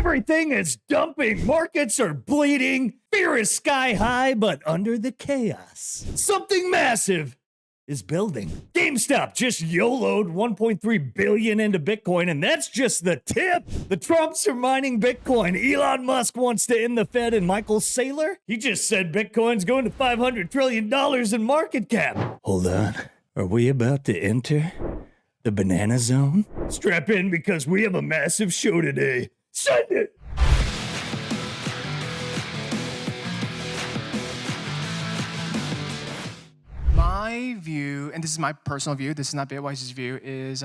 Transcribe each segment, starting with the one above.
Everything is dumping. Markets are bleeding. Fear is sky high, but under the chaos, something massive is building. GameStop just YOLO'd 1.3 billion into Bitcoin, and that's just the tip. The Trumps are mining Bitcoin. Elon Musk wants to end the Fed, and Saylor, he just said Bitcoin's going to $500 trillion in market cap. Hold on. Are we about to enter the banana zone? Strap in because we have a massive show today. Send it! My view, and this is my personal view, this is not Bitwise's view, is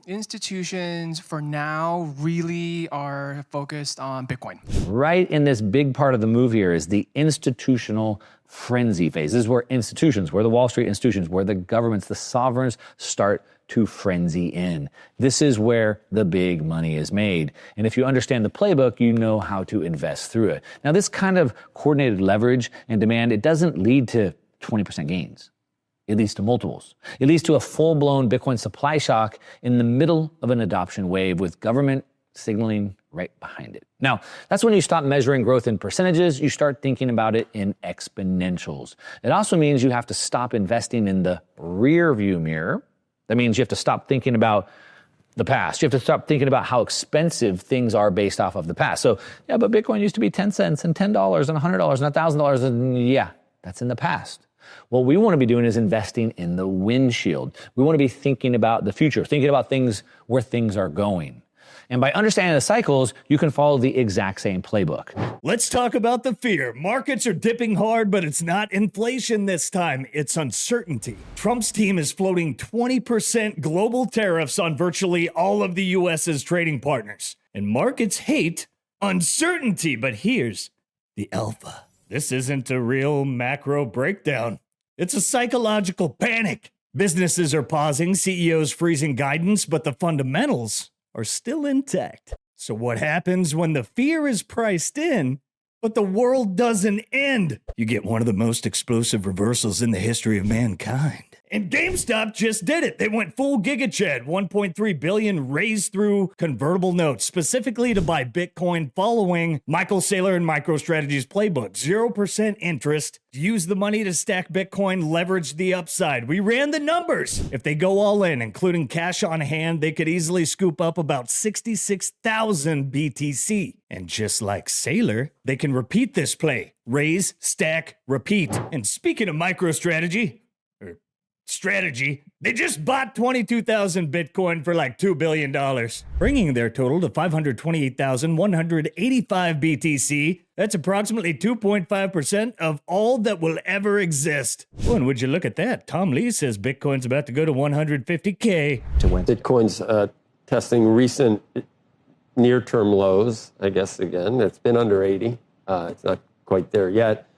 institutions for now really are focused on Bitcoin. Right in this big part of the move here is the institutional frenzy phase. This is where institutions, where the Wall Street institutions, where the governments, the sovereigns start to frenzy in. This is where the big money is made. And if you understand the playbook, you know how to invest through it. Now, this kind of coordinated leverage and demand, it doesn't lead to 20% gains. It leads to multiples. It leads to a full-blown Bitcoin supply shock in the middle of an adoption wave with government signaling right behind it. Now, that's when you stop measuring growth in percentages, you start thinking about it in exponentials. It also means you have to stop investing in the rear view mirror. That means you have to stop thinking about the past. You have to stop thinking about how expensive things are based off of the past. So, yeah, but Bitcoin used to be 10 cents and $10 and $100 and $1,000, and yeah, that's in the past. What we want to be doing is investing in the windshield. We want to be thinking about the future, thinking about things where things are going. And by understanding the cycles, you can follow the exact same playbook. Let's talk about the fear. Markets are dipping hard, but it's not inflation this time. It's uncertainty. Trump's team is floating 20% global tariffs on virtually all of the U.S.'s trading partners. And markets hate uncertainty, but here's the alpha. This isn't a real macro breakdown. It's a psychological panic. Businesses are pausing, CEOs freezing guidance, but the fundamentals are still intact. So what happens when the fear is priced in, but the world doesn't end? You get one of the most explosive reversals in the history of mankind. And GameStop just did it. They went full GigaChad, 1.3 billion raised through convertible notes, specifically to buy Bitcoin following Saylor and MicroStrategy's playbook. 0% interest. Use the money to stack Bitcoin, leverage the upside. We ran the numbers. If they go all in, including cash on hand, they could easily scoop up about 66,000 BTC. And just like Saylor, they can repeat this play. Raise, stack, repeat. And speaking of MicroStrategy, strategy, they just bought 22,000 Bitcoin for like $2 billion, bringing their total to 528,185 BTC. That's approximately 2.5% of all that will ever exist. Oh, and would you look at that? Tom Lee says Bitcoin's about to go to 150K. Bitcoin's testing recent near-term lows, I guess, again. It's been under 80. It's not quite there yet.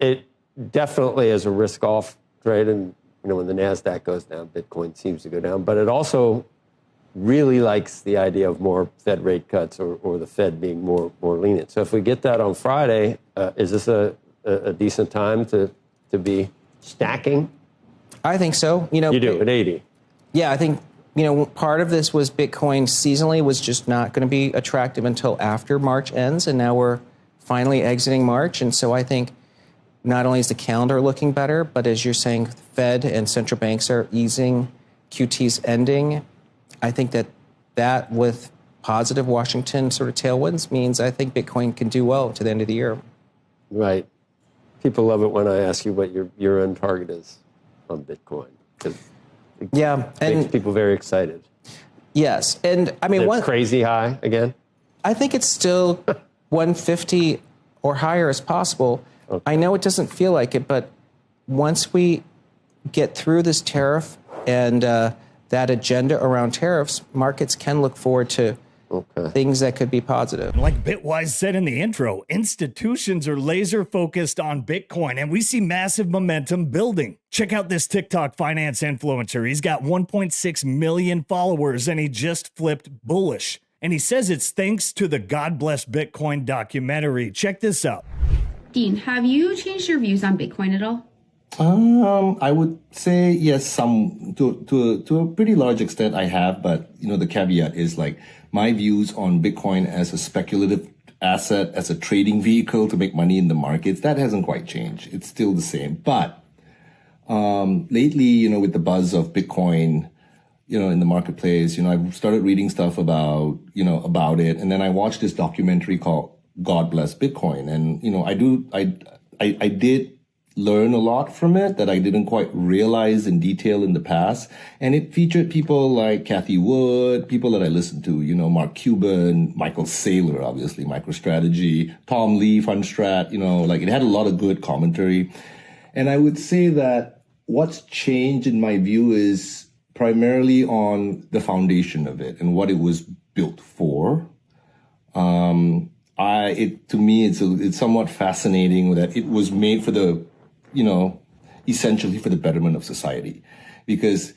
It definitely is a risk-off trade, and when the NASDAQ goes down, Bitcoin seems to go down. But it also really likes the idea of more Fed rate cuts or the Fed being more lenient. So if we get that on Friday, is this a decent time to be stacking? I think so. You do at 80. Yeah, I think part of this was Bitcoin seasonally was just not going to be attractive until after March ends, and now we're finally exiting March, and so I think not only is the calendar looking better, but as you're saying, Fed and central banks are easing, QT's ending. I think that with positive Washington sort of tailwinds means I think Bitcoin can do well to the end of the year. Right. People love it when I ask you what your year-end target is on Bitcoin. It makes people very excited. Yes. And I mean, one crazy high again? I think it's still 150 or higher as possible. Okay. I know it doesn't feel like it, but once we get through this tariff and that agenda around tariffs, markets can look forward to things that could be positive. Like Bitwise said in the intro, institutions are laser focused on Bitcoin, and we see massive momentum building. Check out this TikTok finance influencer. He's got 1.6 million followers, and he just flipped bullish. And he says it's thanks to the God Bless Bitcoin documentary. Check this out. Dean, have you changed your views on Bitcoin at all? I would say yes, some to a pretty large extent I have, but the caveat is like my views on Bitcoin as a speculative asset, as a trading vehicle to make money in the markets, that hasn't quite changed. It's still the same. But lately, with the buzz of Bitcoin, in the marketplace, I've started reading stuff about it. And then I watched this documentary called God Bless Bitcoin. And, I did learn a lot from it that I didn't quite realize in detail in the past. And it featured people like Cathie Wood, people that I listened to, Mark Cuban, Michael Saylor, obviously, MicroStrategy, Tom Lee, Fundstrat, it had a lot of good commentary. And I would say that what's changed in my view is primarily on the foundation of it and what it was built for. To me, it's somewhat fascinating that it was made for essentially for the betterment of society, because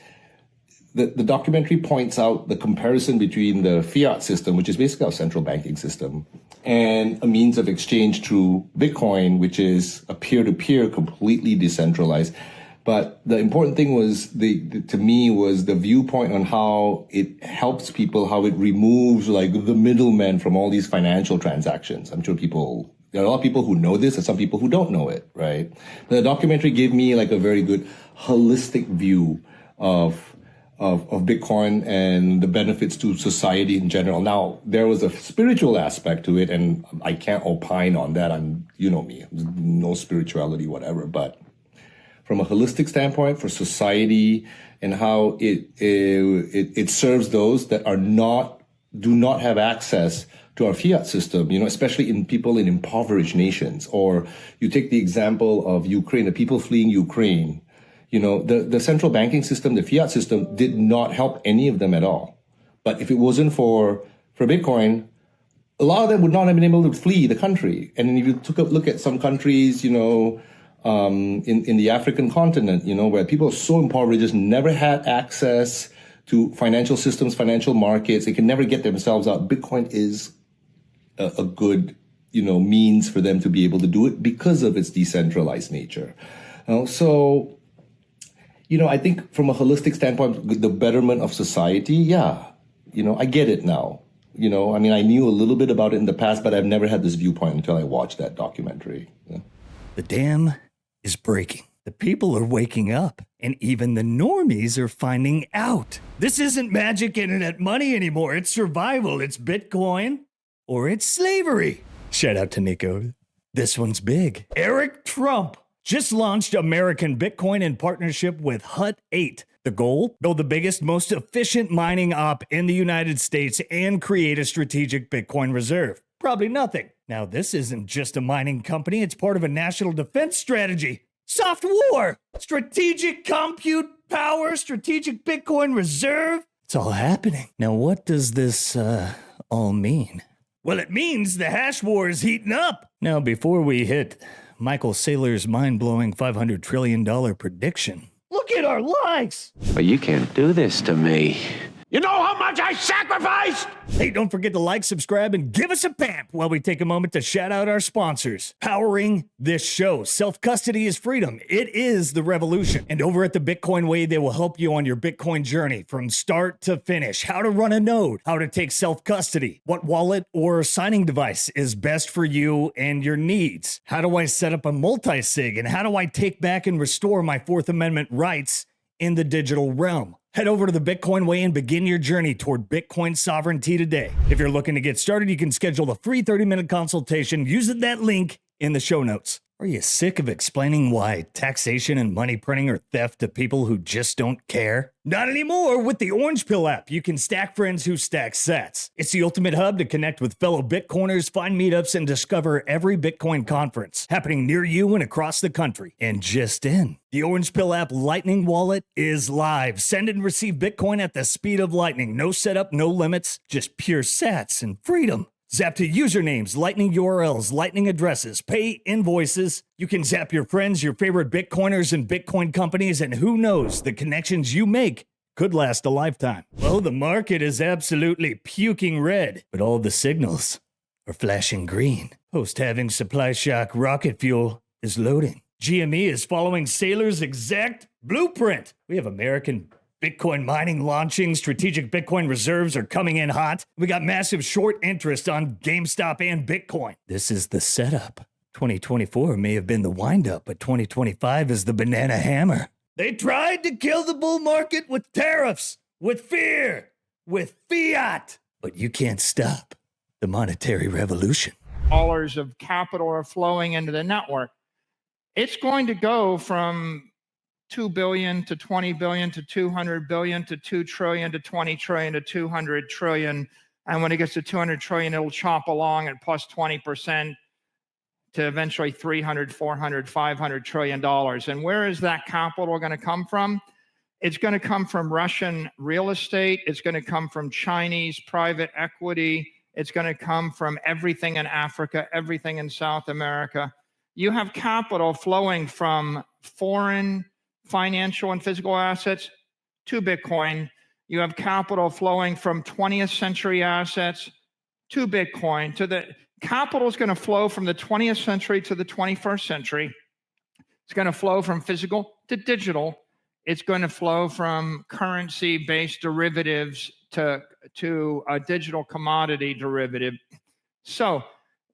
the documentary points out the comparison between the fiat system, which is basically our central banking system, and a means of exchange through Bitcoin, which is a peer-to-peer, completely decentralized. But the important thing was to me was the viewpoint on how it helps people, how it removes the middlemen from all these financial transactions. I'm sure there are a lot of people who know this and some people who don't know it, right? But the documentary gave me a very good holistic view of Bitcoin and the benefits to society in general. Now, there was a spiritual aspect to it, and I can't opine on that. You know me, no spirituality, whatever. But from a holistic standpoint for society and how it serves those that do not have access to our fiat system, especially in people in impoverished nations. Or you take the example of Ukraine, the people fleeing Ukraine, the central banking system, the fiat system did not help any of them at all. But if it wasn't for Bitcoin, a lot of them would not have been able to flee the country. And if you took a look at some countries, in the African continent, where people are so impoverished, just never had access to financial systems, financial markets, they can never get themselves out. Bitcoin is a good, means for them to be able to do it because of its decentralized nature. So, I think from a holistic standpoint, the betterment of society, yeah, I get it now. I knew a little bit about it in the past, but I've never had this viewpoint until I watched that documentary. Yeah. The dam is breaking. The people are waking up, and even the normies are finding out. This isn't magic internet money anymore. It's survival. It's Bitcoin or it's slavery. Shout out to Nico. This one's big. Eric Trump just launched American Bitcoin in partnership with Hut 8. The goal? Build the biggest, most efficient mining op in the United States and create a strategic Bitcoin reserve. Probably nothing. Now, this isn't just a mining company. It's part of a national defense strategy. Soft war, strategic compute power, strategic Bitcoin reserve. It's all happening. Now, what does this all mean? Well, it means the hash war is heating up. Now, before we hit Michael Saylor's mind-blowing $500 trillion prediction, look at our likes. But you can't do this to me. You know how much I sacrificed? Hey, don't forget to like, subscribe, and give us a pamp while we take a moment to shout out our sponsors. Powering this show. Self-custody is freedom. It is the revolution. And over at the Bitcoin Way, they will help you on your Bitcoin journey from start to finish. How to run a node, how to take self-custody, what wallet or signing device is best for you and your needs. How do I set up a multi-sig, and how do I take back and restore my Fourth Amendment rights in the digital realm? Head over to the Bitcoin Way and begin your journey toward Bitcoin sovereignty today. If you're looking to get started, you can schedule a free 30-minute consultation using that link in the show notes. Are you sick of explaining why taxation and money printing are theft to people who just don't care? Not anymore with the Orange Pill app. You can stack friends who stack sats. It's the ultimate hub to connect with fellow Bitcoiners, find meetups, and discover every Bitcoin conference happening near you and across the country. And just in, the Orange Pill app Lightning Wallet is live. Send and receive Bitcoin at the speed of lightning. No setup, no limits, just pure sats and freedom. Zap to usernames, Lightning URLs, Lightning addresses, pay invoices. You can zap your friends, your favorite Bitcoiners and Bitcoin companies, and who knows, the connections you make could last a lifetime. Well, the market is absolutely puking red, but all the signals are flashing green. Post-halving supply shock rocket fuel is loading. GME is following Saylor's exact blueprint. We have American Bitcoin mining launching, strategic Bitcoin reserves are coming in hot. We got massive short interest on GameStop and Bitcoin. This is the setup. 2024 may have been the windup, but 2025 is the banana hammer. They tried to kill the bull market with tariffs, with fear, with fiat. But you can't stop the monetary revolution. Dollars of capital are flowing into the network. It's going to go from 2 billion to 20 billion to 200 billion to 2 trillion to 20 trillion to 200 trillion. And when it gets to 200 trillion, it'll chop along at plus 20% to eventually 300, 400, 500 trillion dollars. And where is that capital going to come from? It's going to come from Russian real estate. It's going to come from Chinese private equity. It's going to come from everything in Africa, everything in South America. You have capital flowing from foreign financial and physical assets to Bitcoin. You have capital flowing from 20th century assets to Bitcoin. Capital is going to flow from the 20th century to the 21st century. It's going to flow from physical to digital. It's going to flow from currency-based derivatives to a digital commodity derivative. So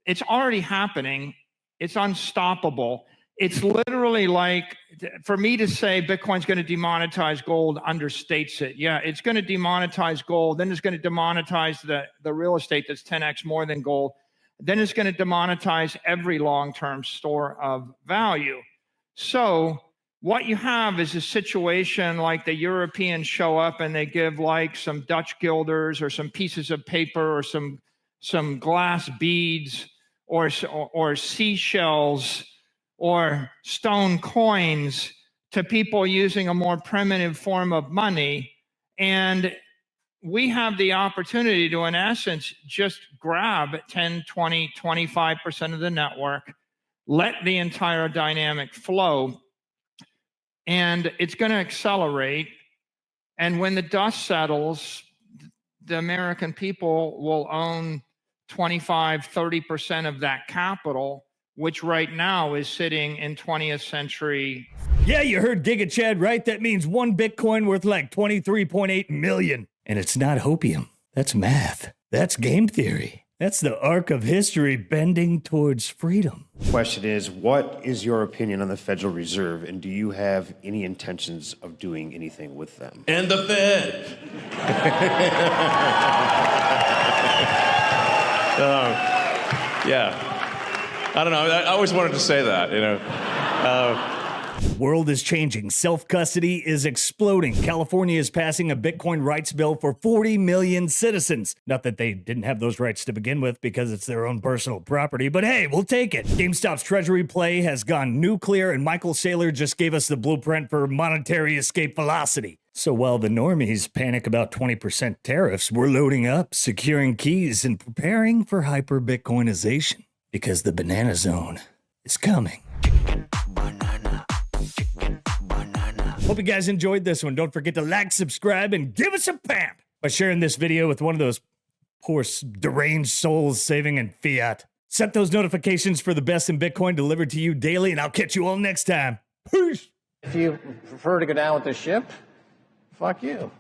it's already happening. It's unstoppable. It's literally like, for me to say Bitcoin's going to demonetize gold understates it. Yeah, it's going to demonetize gold. Then it's going to demonetize the real estate that's 10x more than gold. Then it's going to demonetize every long-term store of value. So what you have is a situation like the Europeans show up and they give like some Dutch guilders or some pieces of paper or some glass beads or seashells or stone coins to people using a more primitive form of money. And we have the opportunity to, in essence, just grab 10, 20, 25% of the network, let the entire dynamic flow, and it's going to accelerate. And when the dust settles, the American people will own 25, 30% of that capital, which right now is sitting in 20th century. Yeah, you heard Giga Chad right. That means one Bitcoin worth like 23.8 million. And it's not hopium. That's math. That's game theory. That's the arc of history bending towards freedom. Question is, what is your opinion on the Federal Reserve, and do you have any intentions of doing anything with them? And the Fed. Yeah. I don't know. I always wanted to say that, you know. The world is changing. Self-custody is exploding. California is passing a Bitcoin rights bill for 40 million citizens. Not that they didn't have those rights to begin with because it's their own personal property, but hey, we'll take it. GameStop's treasury play has gone nuclear, and Michael Saylor just gave us the blueprint for monetary escape velocity. So while the normies panic about 20% tariffs, we're loading up, securing keys, and preparing for hyper-Bitcoinization. Because the banana zone is coming. Hope you guys enjoyed this one. Don't forget to like, subscribe, and give us a pamp by sharing this video with one of those poor deranged souls saving in fiat. Set those notifications for the best in Bitcoin delivered to you daily, and I'll catch you all next time. Peace. If you prefer to go down with the ship, fuck you.